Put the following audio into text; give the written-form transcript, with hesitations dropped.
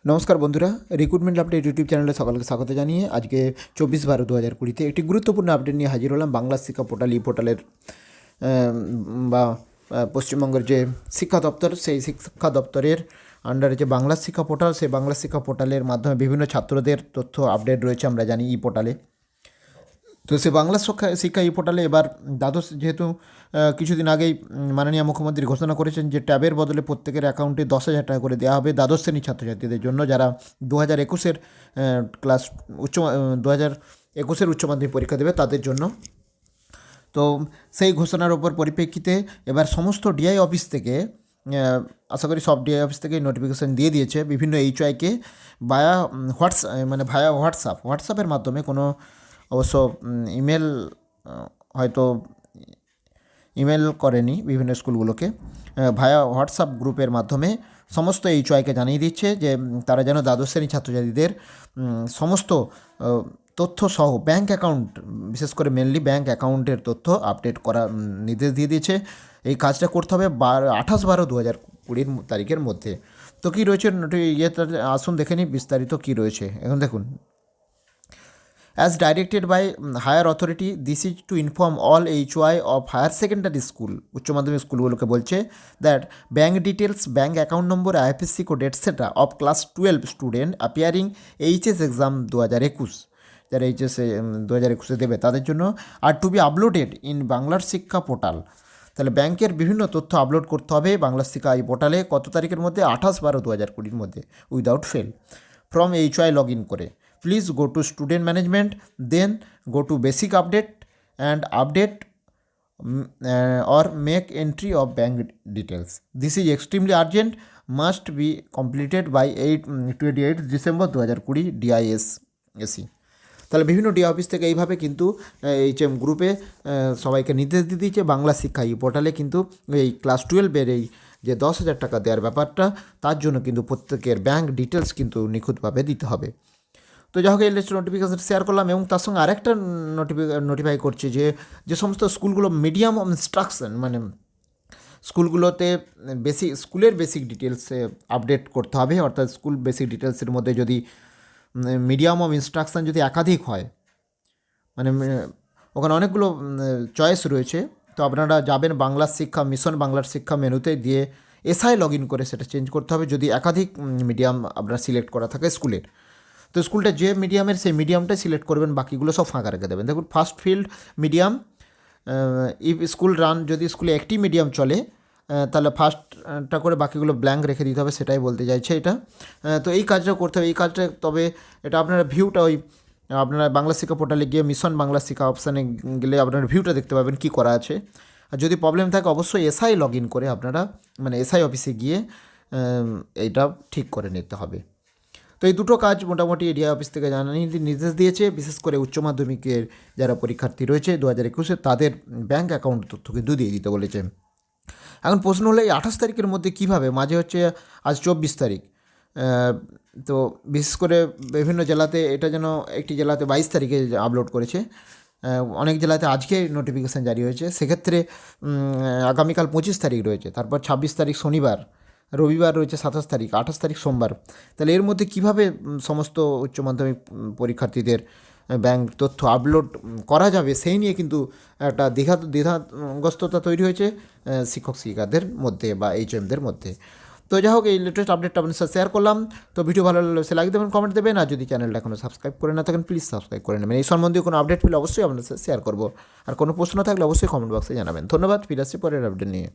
নমস্কার বন্ধুরা, recruitment update YouTube চ্যানেলে সকলকে স্বাগত জানিয়ে আজকে 24/12/2020 একটি গুরুত্বপূর্ণ আপডেট নিয়ে হাজির হলাম। বাংলা শিক্ষা পোর্টাল পোর্টালের বা পশ্চিমবঙ্গের যে শিক্ষা দপ্তর, সেই শিক্ষা দপ্তরের আন্ডারে যে বাংলা শিক্ষা পোর্টাল, সেই বাংলা শিক্ষা পোর্টালের মাধ্যমে বিভিন্ন ছাত্রদের তথ্য আপডেট রয়েছে আমরা জানি পোর্টালে। তো সে বাংলা শিক্ষা পোর্টালে এবার দ্বাদশ, যেহেতু কিছুদিন আগেই মাননীয় মুখ্যমন্ত্রী ঘোষণা করেছেন যে ট্যাবের বদলে প্রত্যেকের অ্যাকাউন্টে 10,000 টাকা করে দেওয়া হবে দ্বাদশ শ্রেণীর ছাত্রছাত্রীদের জন্য, যারা 2021-এর ক্লাস উচ্চ 2021-এর উচ্চ মাধ্যমিক পরীক্ষা দেবে তাদের জন্য। তো সেই ঘোষণার ওপর পরিপ্রেক্ষিতে এবার সমস্ত ডিআই অফিস থেকে, আশা করি সব ডিআই অফিস থেকে নোটিফিকেশান দিয়ে দিয়েছে বিভিন্ন এইচওয়াইকে ভায়া হোয়াটসঅ্যাপের মাধ্যমে, কোনো অবশ্য ইমেল হয়তো ইমেল করেনি বিভিন্ন স্কুলগুলোকে, ভায়া হোয়াটসঅ্যাপ গ্রুপের মাধ্যমে সমস্ত এইচওয়াইকে জানিয়ে দিচ্ছে যে তারা যেন দ্বাদশ শ্রেণীর ছাত্রছাত্রীদের সমস্ত তথ্য সহ ব্যাঙ্ক অ্যাকাউন্ট, বিশেষ করে মেনলি ব্যাঙ্ক অ্যাকাউন্টের তথ্য আপডেট করার নির্দেশ দিয়ে দিয়েছে। এই কাজটা করতে হবে 28/12/2020 তারিখের মধ্যে। তো কী রয়েছে আসুন দেখে নিই বিস্তারিত কী রয়েছে। এখন দেখুন, as directed by higher authority, this is to inform all HY of higher secondary school, উচ্চ মাধ্যমিক স্কুলগুলোকে বলছে, that bank details, bank account number, IFSC code etcetera of class 12 student appearing HS exam 2021, যারা এইচএস 2021 দেবে তাদের জন্য, আর two be uploaded in বাংলার শিক্ষা portal. তাহলে ব্যাংকের বিভিন্ন তথ্য আপলোড করতে হবে বাংলা শিক্ষা পোর্টালে কত তারিখের মধ্যে? 28/12/2020 মধ্যে, without fail, from HY log in করে। Please go to student management, then go to basic update and update or make entry of bank details. This is extremely urgent, must be completed by 28 December 2020 DISSE। তাহলে বিভিন্ন D office থেকে এইভাবে কিন্তু HM গ্রুপে সবাইকে নির্দেশ দিয়ে দিয়েছে। বাংলা শিক্ষা পোর্টালে কিন্তু এই ক্লাস 12-এর এই যে 10,000 টাকা দেওয়ার ব্যাপারটা, তার জন্য কিন্তু প্রত্যেকের ব্যাঙ্ক ডিটেলস কিন্তু নিখুঁতভাবে দিতে হবে। তো যাই হোক, এই লিস্ট নোটিফিকেশান শেয়ার করলাম, এবং তার সঙ্গে আরেকটা নোটিফাই করছে যে সমস্ত স্কুলগুলো মিডিয়াম অফ ইনস্ট্রাকশন, মানে স্কুলগুলোতে স্কুলের বেসিক ডিটেলসে আপডেট করতে হবে, অর্থাৎ স্কুল বেসিক ডিটেলসের মধ্যে যদি মিডিয়াম অফ ইনস্ট্রাকশান যদি একাধিক হয়, মানে ওখানে অনেকগুলো চয়েস রয়েছে, তো আপনারা যাবেন বাংলার শিক্ষা মিশন, বাংলার শিক্ষা মেনুতে দিয়ে এসআই লগ ইন করে সেটা চেঞ্জ করতে হবে যদি একাধিক মিডিয়াম আপনারা সিলেক্ট করা থাকে স্কুলের। তো স্কুলটা যে মিডিয়ামের, সেই মিডিয়ামটাই সিলেক্ট করবেন, বাকিগুলো সব ফাঁকা রেখে দেবেন। দেখুন, first field medium, if school run, যদি স্কুলে একটি মিডিয়াম চলে তাহলে ফার্স্টটা করে বাকিগুলো ব্ল্যাঙ্ক রেখে দিতে হবে, সেটাই বলতে চাইছে এটা। তো এই কাজটা করতে হবে, এই কাজটা, তবে এটা আপনারা ভিউটা আপনারা বাংলা শিক্ষা পোর্টালে গিয়ে মিশন বাংলা শিক্ষা অপশানে গেলে আপনারা ভিউটা দেখতে পাবেন কী করা আছে। আর যদি প্রবলেম থাকে অবশ্যই এসআই লগ ইন করে আপনারা, মানে এসআই অফিসে গিয়ে এইটা ঠিক করে নিতে হবে। তো এই দুটো কাজ মোটামুটি এরিয়া অফিস থেকে জানানি নির্দেশ দিয়েছে। বিশেষ করে উচ্চ মাধ্যমিকের যারা পরীক্ষার্থী রয়েছে 2021, তাদের ব্যাঙ্ক অ্যাকাউন্ট তথ্য কিন্তু দিয়ে দিতে বলেছে। এখন প্রশ্ন হলো, এই 28 তারিখের মধ্যে কীভাবে, মাঝে হচ্ছে আজ 24 তারিখ, তো বিশেষ করে বিভিন্ন জেলাতে এটা যেন, একটি জেলাতে 22 তারিখে আপলোড করেছে, অনেক জেলাতে আজকে নোটিফিকেশান জারি হয়েছে, সেক্ষেত্রে আগামীকাল 25 তারিখ রয়েছে, তারপর 26 তারিখ শনিবার, রবিবার রয়েছে 27 তারিখ, 28 তারিখ সোমবার। তাহলে এর মধ্যে কীভাবে সমস্ত উচ্চ মাধ্যমিক পরীক্ষার্থীদের ব্যাঙ্ক তথ্য আপলোড করা যাবে, সেই নিয়ে কিন্তু একটা দ্বিধাগ্রস্ততা তৈরি হয়েছে শিক্ষক শিক্ষিকাদের মধ্যে বা এইচএমদের মধ্যে। তো যাই হোক, এই লেটেস্ট আপডেটটা আপনার সাথে শেয়ার করলাম। তো ভিডিও ভালো লাগলে সে লাইক দেবেন, কমেন্ট দেবেন, আর যদি চ্যানেলটা এখনও সাবস্ক্রাইব করে না থাকেন প্লিজ সাবস্ক্রাইব করে নেবেন। এই সম্বন্ধীয় কোনো আপডেট পেলে অবশ্যই আপনার সাথে শেয়ার করবো, আর কোনো প্রশ্ন থাকলে অবশ্যই কমেন্ট বক্সে জানাবেন। ধন্যবাদ, ফিরে আসছি পরের আপডেট নিয়ে।